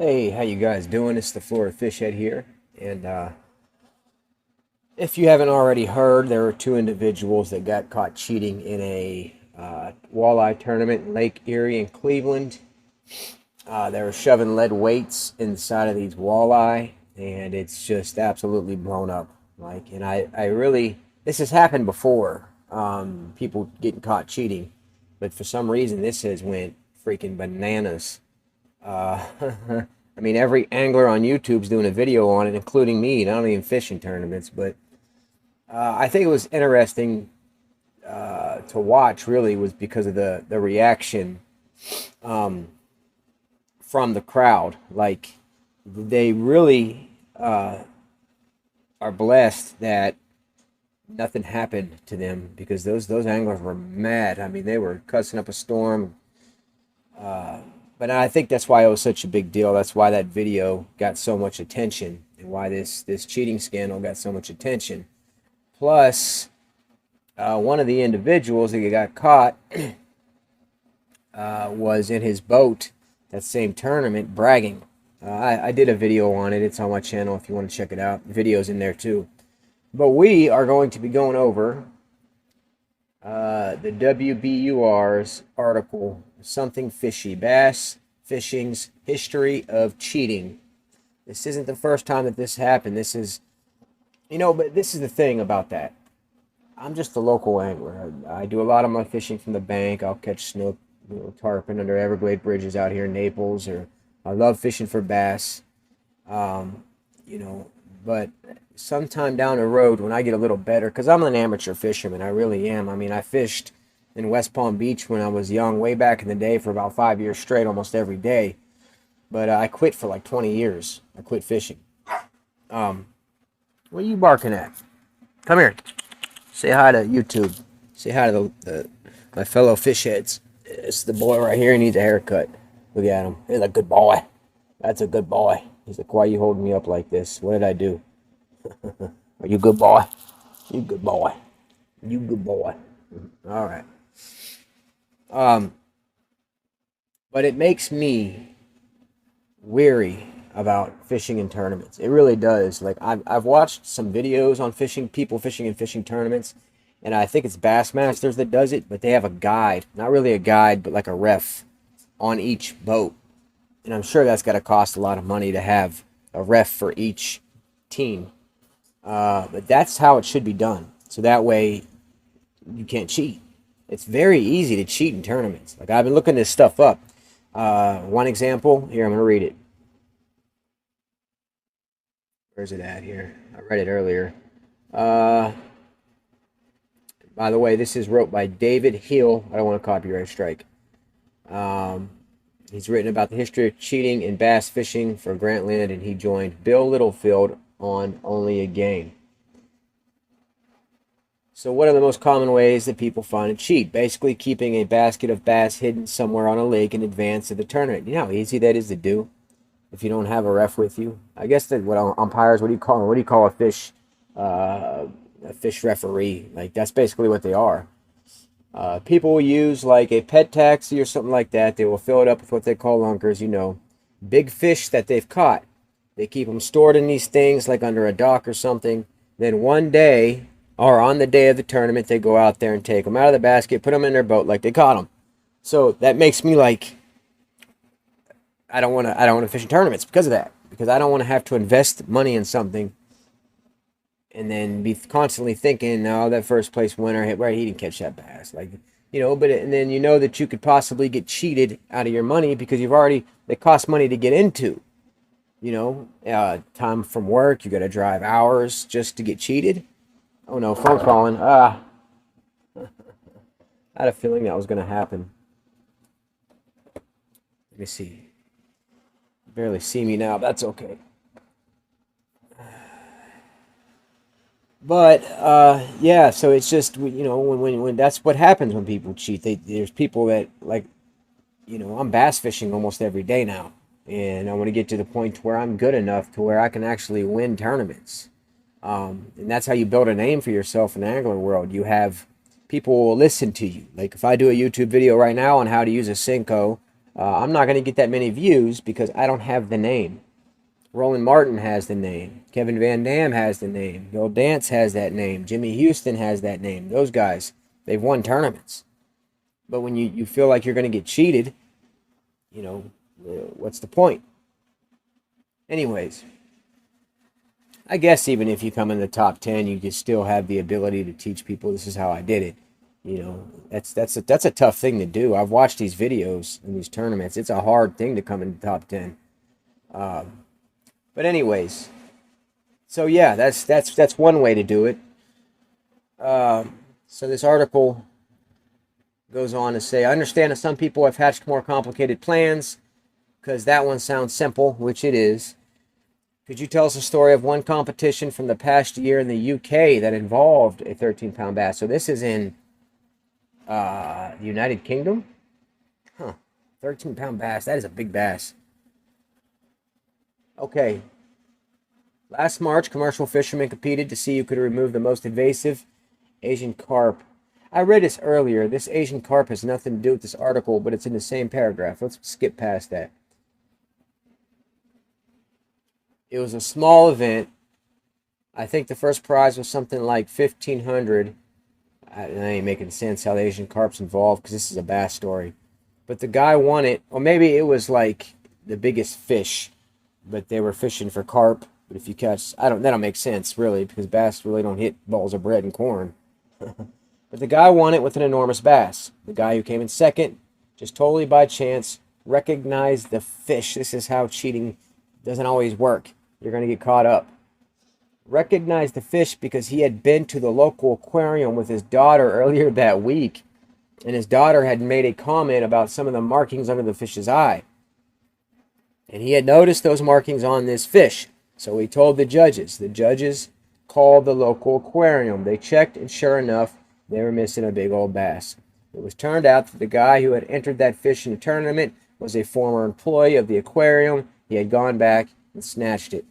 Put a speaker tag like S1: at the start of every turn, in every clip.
S1: Hey, how you guys doing? It's the Florida Fish Head here. And if you haven't already heard, there were two individuals that got caught cheating in a walleye tournament in Lake Erie in Cleveland. They were shoving lead weights inside of these walleye, and it's just absolutely blown up. And I really, this has happened before, people getting caught cheating, but for some reason this has went freaking bananas. Uh, I mean, every angler on YouTube's doing a video on it, including me. And I don't even fish in tournaments, but I think it was interesting to watch. Really, was because of the reaction um, from the crowd. Like they really are blessed that nothing happened to them because those anglers were mad. I mean, they were cussing up a storm. But I think that's why it was such a big deal. That's why that video got so much attention, and why this cheating scandal got so much attention. Plus, one of the individuals that got caught was in his boat that same tournament bragging. I did a video on it. It's on my channel if you want to check it out. The video's in there too. But we are going to be going over the WBUR's article, Something Fishy, Bass Fishing's History of Cheating. This isn't the first time that this happened. This is, but this is the thing about that. I'm just a local angler. I do a lot of my fishing from the bank. I'll catch snook, tarpon under Everglade bridges out here in Naples, or I love fishing for bass. Um, you know, but sometime down the road when I get a little better, because I'm an amateur fisherman, I really am. I mean, I fished in West Palm Beach when I was young, way back in the day, for about 5 years straight, almost every day. But I quit for like 20 years. I quit fishing. Um, what are you barking at? Come here. Say hi to YouTube. Say hi to my fellow fish heads. It's the boy right here. He needs a haircut. Look at him. He's a good boy. That's a good boy. He's like, why are you holding me up like this? What did I do? Are you good boy? You good boy. You good boy. All right. Um, but it makes me weary about fishing in tournaments. It really does. Like I've watched some videos on fishing, people fishing in fishing tournaments, and I think it's Bassmasters that does it, but they have a guide. Not really a guide, but like a ref on each boat. And I'm sure that's got to cost a lot of money to have a ref for each team. But that's how it should be done. So that way you can't cheat. It's very easy to cheat in tournaments. Like I've been looking this stuff up. One example, here, I'm going to read it. Where's it at here? I read it earlier. By the way, this is wrote by David Hill. I don't want a copyright strike. He's written about the history of cheating in bass fishing for Grantland, and he joined Bill Littlefield on Only a Game. So what are the most common ways that people find to cheat? Basically keeping a basket of bass hidden somewhere on a lake in advance of the tournament. You know how easy that is to do if you don't have a ref with you? I guess that what umpires, what do you call them? What do you call a fish referee? Like that's basically what they are. People will use like a pet taxi or something like that. They will fill it up with what they call lunkers, big fish that they've caught. They keep them stored in these things like under a dock or something. Then one day, or on the day of the tournament, they go out there and take them out of the basket, put them in their boat like they caught them. So that makes me like, I don't want to fish in tournaments because of that. Because I don't want to have to invest money in something and then be constantly thinking, no, that first place winner hit right, he didn't catch that bass. And then that you could possibly get cheated out of your money because it costs money to get into. Time from work, you got to drive hours just to get cheated. Oh no, phone calling. I had a feeling that was going to happen. Let me see. You barely see me now. That's okay. But yeah, so it's just when that's what happens when people cheat. There's people that I'm bass fishing almost every day now, and I want to get to the point where I'm good enough to where I can actually win tournaments. And that's how you build a name for yourself in the angler world. You have people will listen to you. Like if I do a YouTube video right now on how to use a Senko, I'm not going to get that many views because I don't have the name. Roland Martin has the name. Kevin Van Dam has the name. Bill Dance has that name. Jimmy Houston has that name. Those guys, they've won tournaments. But when you feel like you're going to get cheated, you know, what's the point? Anyways, I guess even if you come in the top 10, you just still have the ability to teach people this is how I did it. You know, that's a tough thing to do. I've watched these videos in these tournaments. It's a hard thing to come in the top 10. But anyways, so yeah, that's one way to do it. So this article goes on to say, I understand that some people have hatched more complicated plans because that one sounds simple, which it is. Could you tell us a story of one competition from the past year in the UK that involved a 13-pound bass? So this is in the United Kingdom? Huh. 13-pound bass. That is a big bass. Okay. Last March, commercial fishermen competed to see who could remove the most invasive Asian carp. I read this earlier. This Asian carp has nothing to do with this article, but it's in the same paragraph. Let's skip past that. It was a small event. I think the first prize was something like 1,500. That ain't making sense how the Asian carp's involved because this is a bass story. But the guy won it, or maybe it was like the biggest fish, but they were fishing for carp. But if you catch, that don't make sense really because bass really don't hit balls of bread and corn. But the guy won it with an enormous bass. The guy who came in second, just totally by chance, recognized the fish. This is how cheating doesn't always work. You're going to get caught up. Recognized the fish because he had been to the local aquarium with his daughter earlier that week, and his daughter had made a comment about some of the markings under the fish's eye. And he had noticed those markings on this fish. So he told the judges. The judges called the local aquarium. They checked, and sure enough, they were missing a big old bass. It was turned out that the guy who had entered that fish in the tournament was a former employee of the aquarium. He had gone back and snatched it.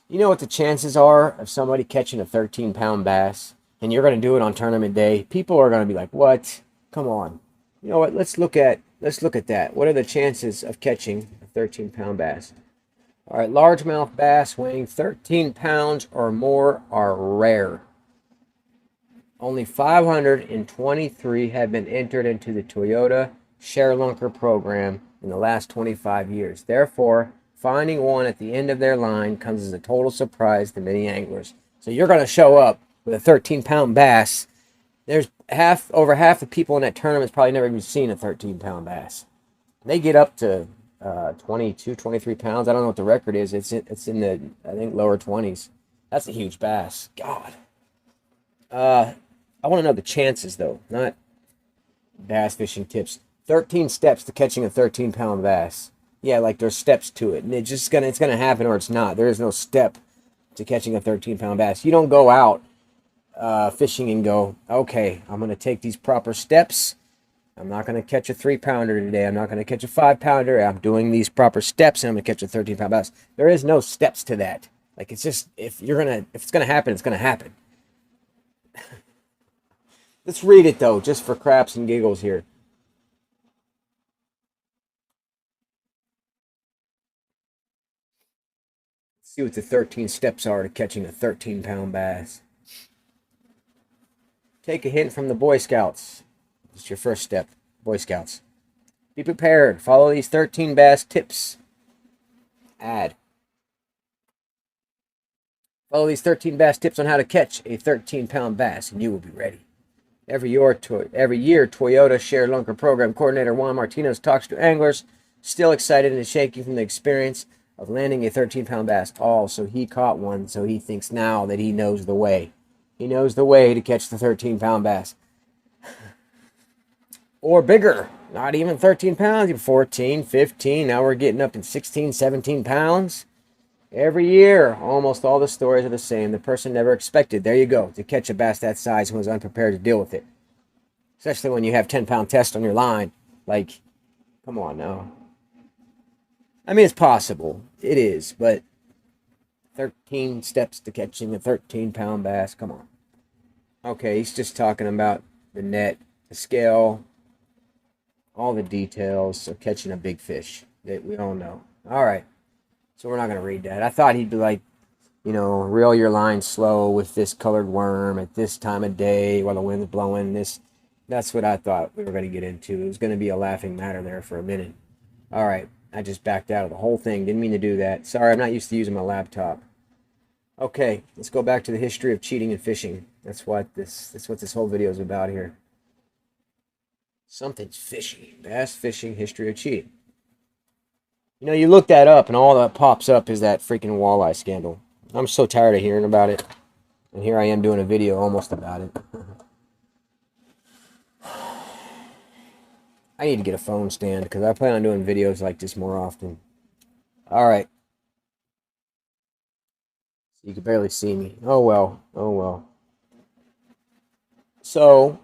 S1: You know what the chances are of somebody catching a 13-pound bass? And you're going to do it on tournament day. People are going to be like, what? Come on. You know what? Let's look at that. What are the chances of catching a 13-pound bass? All right, largemouth bass weighing 13 pounds or more are rare. Only 523 have been entered into the Toyota ShareLunker program in the last 25 years. Therefore, finding one at the end of their line comes as a total surprise to many anglers. So you're going to show up with a 13-pound bass. There's over half the people in that tournament's probably never even seen a 13-pound bass. They get up to 22, 23 pounds. I don't know what the record is. It's in the, I think, lower 20s. That's a huge bass. God. I want to know the chances, though, not bass fishing tips. 13 steps to catching a 13-pound bass. Yeah, like there's steps to it, and it's gonna happen or it's not. There is no step to catching a 13-pound bass. You don't go out fishing and go, okay, I'm gonna take these proper steps. I'm not gonna catch a 3-pounder today. I'm not gonna catch a 5-pounder. I'm doing these proper steps, and I'm gonna catch a 13-pound bass. There is no steps to that. Like it's just if it's gonna happen, it's gonna happen. Let's read it though, just for craps and giggles here. See what the 13 steps are to catching a 13-pound bass. Take a hint from the Boy Scouts. It's your first step, Boy Scouts. Be prepared. Follow these 13 bass tips. Add. Follow these 13 bass tips on how to catch a 13-pound bass, and you will be ready. Every year, Toyota ShareLunker program coordinator Juan Martinez talks to anglers, still excited and shaking from the experience of landing a 13-pound bass. So he caught one, so he thinks now that he knows the way. He knows the way to catch the 13-pound bass. Or bigger. Not even 13 pounds, 14, 15. Now we're getting up in 16, 17 pounds. Every year, almost all the stories are the same. The person never expected, there you go, to catch a bass that size and was unprepared to deal with it. Especially when you have 10-pound test on your line. Like, come on now. I mean, it's possible. It is, but 13 steps to catching a 13-pound bass. Come on. Okay, he's just talking about the net, the scale, all the details of catching a big fish that we all know. All right, so we're not going to read that. I thought he'd be like, you know, reel your line slow with this colored worm at this time of day while the wind's blowing. That's what I thought we were going to get into. It was going to be a laughing matter there for a minute. All right, I just backed out of the whole thing. Didn't mean to do that. Sorry, I'm not used to using my laptop. Okay, let's go back to the history of cheating and fishing. That's what this whole video is about here. Something's fishy. Bass fishing history of cheating. You know, you look that up and all that pops up is that freaking walleye scandal. I'm so tired of hearing about it. And here I am doing a video almost about it. I need to get a phone stand because I plan on doing videos like this more often. All right. You can barely see me. Oh well. Oh well. So,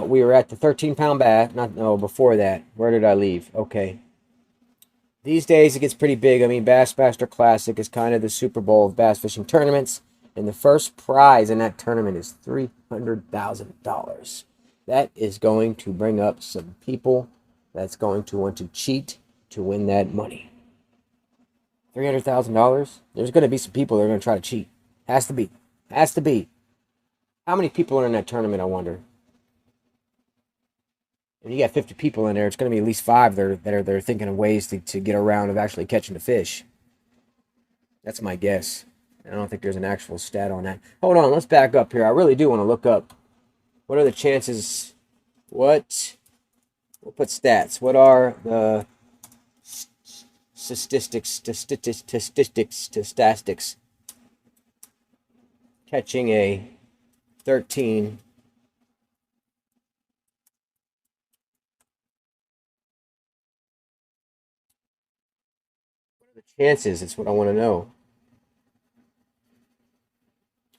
S1: we were at the 13-pound bass. Before that. Where did I leave? Okay. These days it gets pretty big. I mean, Bassmaster Classic is kind of the Super Bowl of bass fishing tournaments. And the first prize in that tournament is $300,000. That is going to bring up some people that's going to want to cheat to win that money. $300,000? There's going to be some people that are going to try to cheat. Has to be. Has to be. How many people are in that tournament, I wonder? When you got 50 people in there, it's going to be at least 5 that are thinking of ways to get around of actually catching the fish. That's my guess. I don't think there's an actual stat on that. Hold on, let's back up here. I really do want to look up. What are the chances? We'll put stats. What are the statistics catching a 13 chances? It's what I want to know.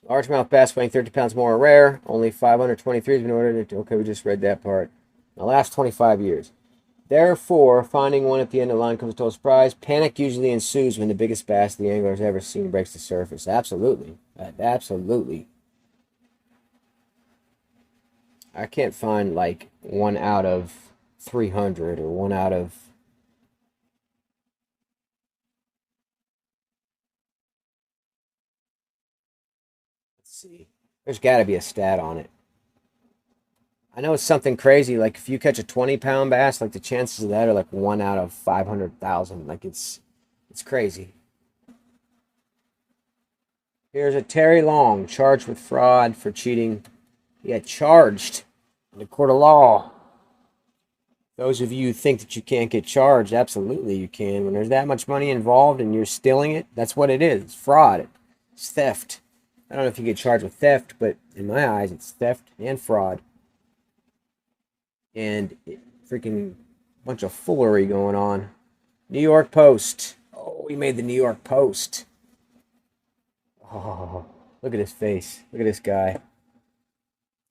S1: Largemouth bass weighing 30 pounds more are rare. Only 523 has been ordered. Okay, we just read that part. The last 25 years. Therefore, finding one at the end of the line comes a total surprise. Panic usually ensues when the biggest bass the angler has ever seen breaks the surface. Absolutely. Absolutely. I can't find like 1 out of 300 or 1 out of... See, there's got to be a stat on it. I know it's something crazy. Like if you catch a 20-pound bass, like the chances of that are like 1 out of 500,000. Like it's crazy. Here's a Terry Long charged with fraud for cheating. He got charged in the court of law. Those of you who think that you can't get charged, absolutely you can. When there's that much money involved and you're stealing it, that's what it is. It's fraud. It's theft. I don't know if you get charged with theft, but in my eyes, it's theft and fraud. And freaking bunch of foolery going on. New York Post. Oh, we made the New York Post. Oh, look at his face. Look at this guy.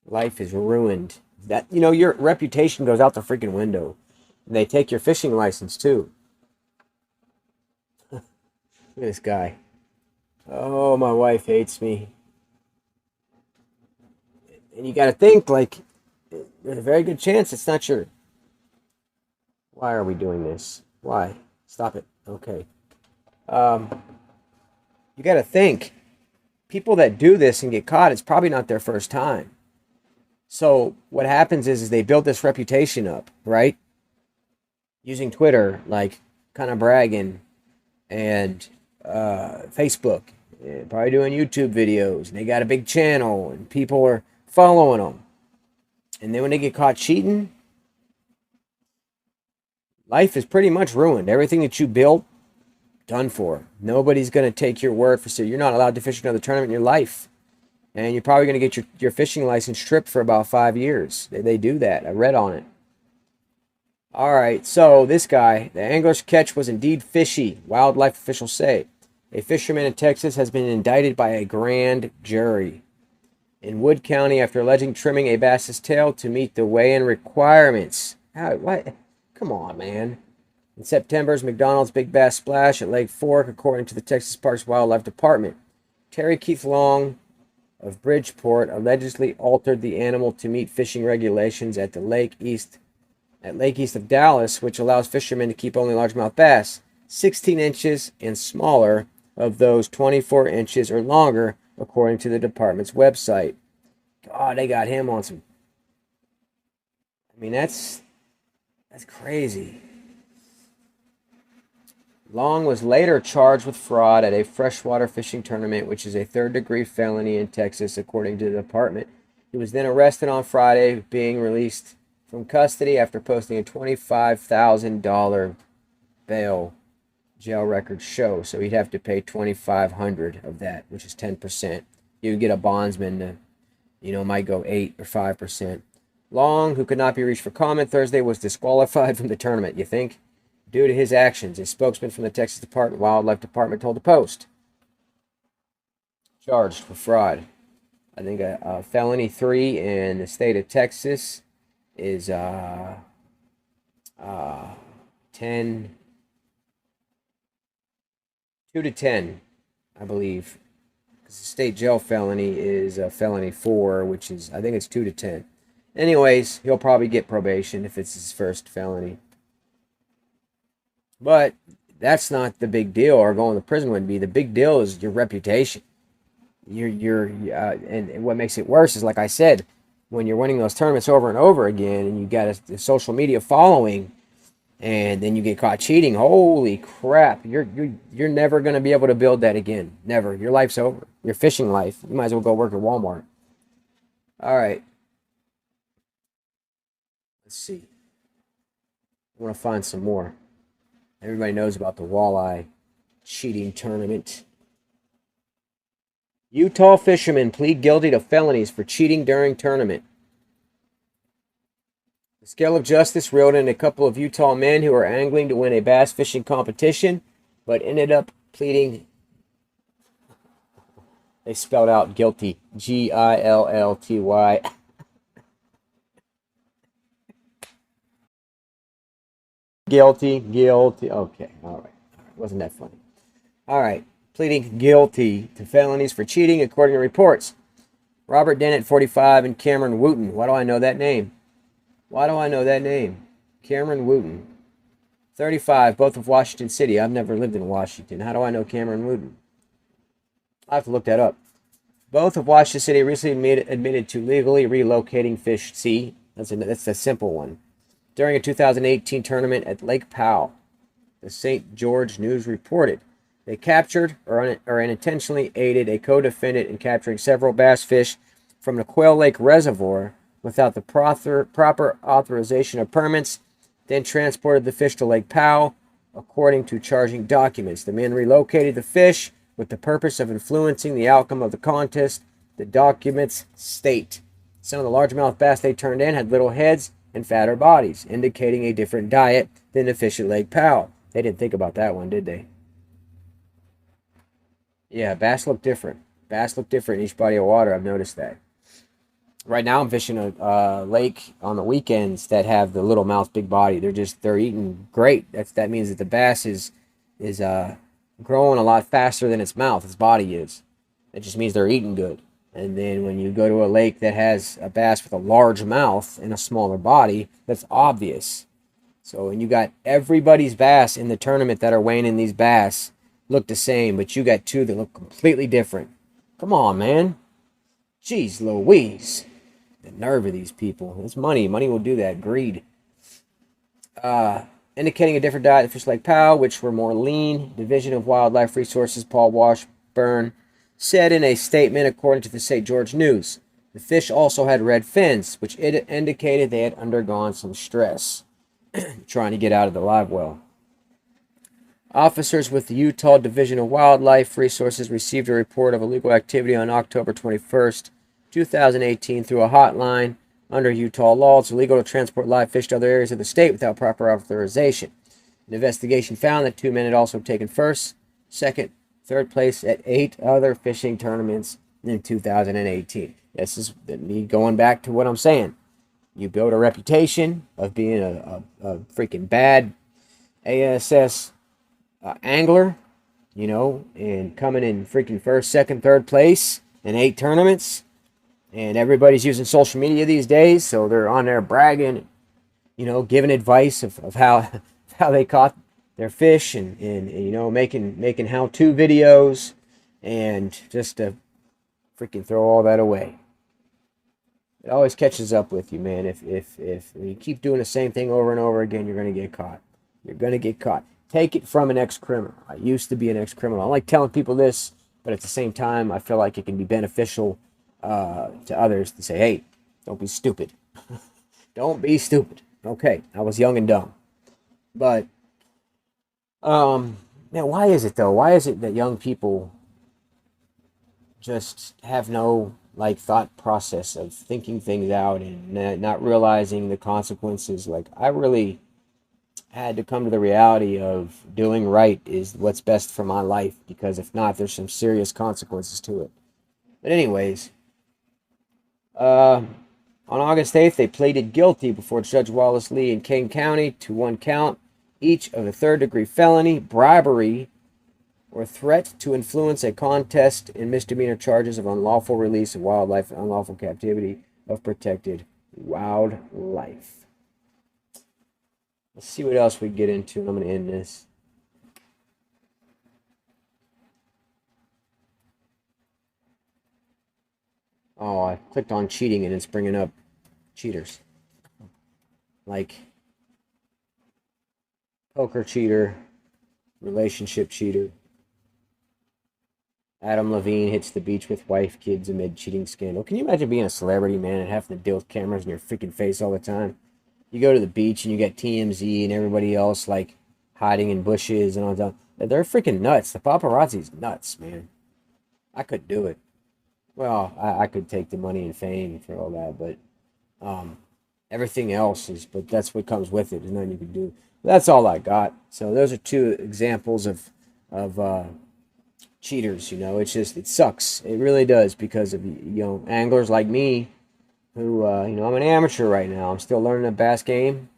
S1: Life is ruined. That, you know, your reputation goes out the freaking window. And they take your fishing license, too. Look at this guy. Oh, my wife hates me. And you got to think, like, there's a very good chance it's not your... Why are we doing this? Why? Stop it. Okay. You got to think. People that do this and get caught, it's probably not their first time. So what happens is they build this reputation up, right? Using Twitter, like, kind of bragging, and Facebook, probably doing YouTube videos, and they got a big channel, and people are following them. And then when they get caught cheating, life is pretty much ruined. Everything that you built, done for. Nobody's going to take your word for it. You're not allowed to fish another tournament in your life. And you're probably going to get your fishing license stripped for about 5 years. They do that. I read on it. All right, so this guy, the angler's catch was indeed fishy, wildlife officials say. A fisherman in Texas has been indicted by a grand jury in Wood County after alleging trimming a bass's tail to meet the weigh-in requirements. What? Come on, man. In September's McDonald's Big Bass Splash at Lake Fork, according to the Texas Parks Wildlife Department, Terry Keith Long of Bridgeport allegedly altered the animal to meet fishing regulations at the lake east at Lake east of Dallas, which allows fishermen to keep only largemouth bass, 16 inches and smaller, of those 24 inches or longer, according to the department's website. God, they got him on some. I mean, that's crazy. Long was later charged with fraud at a freshwater fishing tournament, which is a third-degree felony in Texas, according to the department. He was then arrested on Friday, being released from custody after posting a $25,000 bail, jail records show. So he'd have to pay $2,500 of that, which is 10%. You would get a bondsman to, might go 8 or 5%. Long, who could not be reached for comment Thursday, was disqualified from the tournament. You think? Due to his actions, a spokesman from the Texas Wildlife Department told the Post. Charged for fraud. I think a felony 3 in the state of Texas is 10, 2 to 10, I believe. Because the state jail felony is a felony 4, which is, I think it's 2 to 10. Anyways, he'll probably get probation if it's his first felony. But that's not the big deal, or going to prison wouldn't be. The big deal is your reputation. And what makes it worse is, like I said, when you're winning those tournaments over and over again, and you got a social media following, and then you get caught cheating. Holy crap! You're never gonna be able to build that again. Never. Your life's over. Your fishing life. You might as well go work at Walmart. All right. Let's see. I want to find some more. Everybody knows about the walleye cheating tournament. Utah fishermen plead guilty to felonies for cheating during tournament. The scale of justice reeled in a couple of Utah men who were angling to win a bass fishing competition, but ended up pleading. They spelled out guilty. G-I-L-L-T-Y. Guilty. Okay, all right. Wasn't that funny? All right. Pleading guilty to felonies for cheating, according to reports. Robert Dennett, 45, and Cameron Wooten. Why do I know that name? Cameron Wooten. 35, both of Washington City. I've never lived in Washington. How do I know Cameron Wooten? I have to look that up. Both of Washington City recently admitted to legally relocating fish. See, that's a simple one. During a 2018 tournament at Lake Powell, the St. George News reported, they captured or unintentionally aided a co-defendant in capturing several bass fish from the Quail Lake Reservoir without the proper authorization of permits, then transported the fish to Lake Powell, according to charging documents. The men relocated the fish with the purpose of influencing the outcome of the contest, the documents state. Some of the largemouth bass they turned in had little heads and fatter bodies, indicating a different diet than the fish at Lake Powell. They didn't think about that one, did they? Yeah, bass look different. In each body of water. I've noticed that. Right now I'm fishing a lake on the weekends that have the little mouth, big body. They're eating great. That means that the bass is growing a lot faster than its body is. It just means they're eating good. And then when you go to a lake that has a bass with a large mouth and a smaller body, that's obvious. So when you got everybody's bass in the tournament that are weighing in these bass look the same, but you got two that look completely different. Come on, man. Jeez Louise. The nerve of these people. It's money. Money will do that. Greed. Indicating a different diet of fish like Powell, which were more lean. Division of Wildlife Resources Paul Washburn said in a statement, according to the St. George News. The fish also had red fins, which indicated they had undergone some stress trying to get out of the live well. Officers with the Utah Division of Wildlife Resources received a report of illegal activity on October 21st, 2018 through a hotline. Under Utah law, it's illegal to transport live fish to other areas of the state without proper authorization. An investigation found that 2 men had also taken first, second, third place at 8 other fishing tournaments in 2018. This is me going back to what I'm saying. You build a reputation of being a freaking bad ASS angler, and coming in freaking first, second, third place in 8 tournaments. And everybody's using social media these days, so they're on there bragging, giving advice of how how they caught their fish, and making how-to videos, and just to freaking throw all that away. It always catches up with you, man. If you keep doing the same thing over and over again, you're going to get caught. You're going to get caught. Take it from an ex-criminal. I used to be an ex-criminal. I like telling people this, but at the same time, I feel like it can be beneficial to others to say, hey, don't be stupid. Don't be stupid. Okay, I was young and dumb. But, man, why is it, though? Why is it that young people just have no like thought process of thinking things out and not realizing the consequences? Like, I really had to come to the reality of doing right is what's best for my life, because if not, there's some serious consequences to it. But anyways, on August 8th, they pleaded guilty before Judge Wallace Lee in Kane County to one count each of a third-degree felony, bribery, or threat to influence a contest, in misdemeanor charges of unlawful release of wildlife and unlawful captivity of protected wildlife. Let's see what else we get into, and I'm going to end this. Oh, I clicked on cheating and it's bringing up cheaters. Like poker cheater, relationship cheater. Adam Levine hits the beach with wife, kids amid cheating scandal. Can you imagine being a celebrity, man, and having to deal with cameras in your freaking face all the time? You go to the beach and you get TMZ and everybody else like hiding in bushes and all that. They're freaking nuts. The paparazzi's nuts, man. I could do it. Well, I could take the money and fame for all that, but everything else is. But that's what comes with it. There's nothing you can do. That's all I got. So those are two examples of cheaters. It's just, it sucks. It really does, because of anglers like me who I'm an amateur right now. I'm still learning the bass game,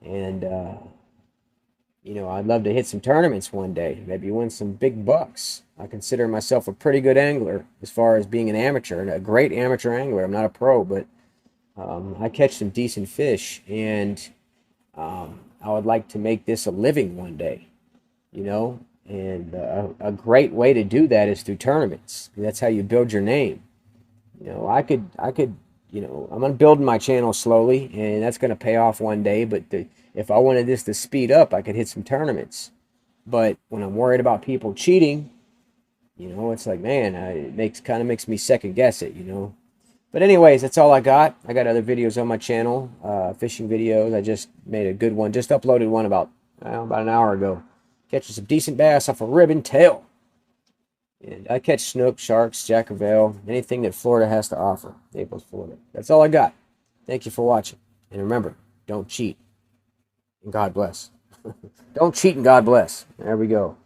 S1: and I'd love to hit some tournaments one day, maybe win some big bucks. I consider myself a pretty good angler as far as being an amateur, and a great amateur angler. I'm not a pro, but I catch some decent fish, and I would like to make this a living one day, and a great way to do that is through tournaments. That's how you build your name. I could, I'm building my channel slowly, and that's going to pay off one day. But if I wanted this to speed up, I could hit some tournaments. But when I'm worried about people cheating, it's like, man, it kind of makes me second guess it. But anyways, that's all I got. I got other videos on my channel, fishing videos. I just made a good one. Just uploaded one about an hour ago. Catching some decent bass off a ribbon tail. And I catch snook, sharks, Jack Crevalle, anything that Florida has to offer. Naples, Florida. That's all I got. Thank you for watching. And remember, don't cheat. And God bless. Don't cheat and God bless. There we go.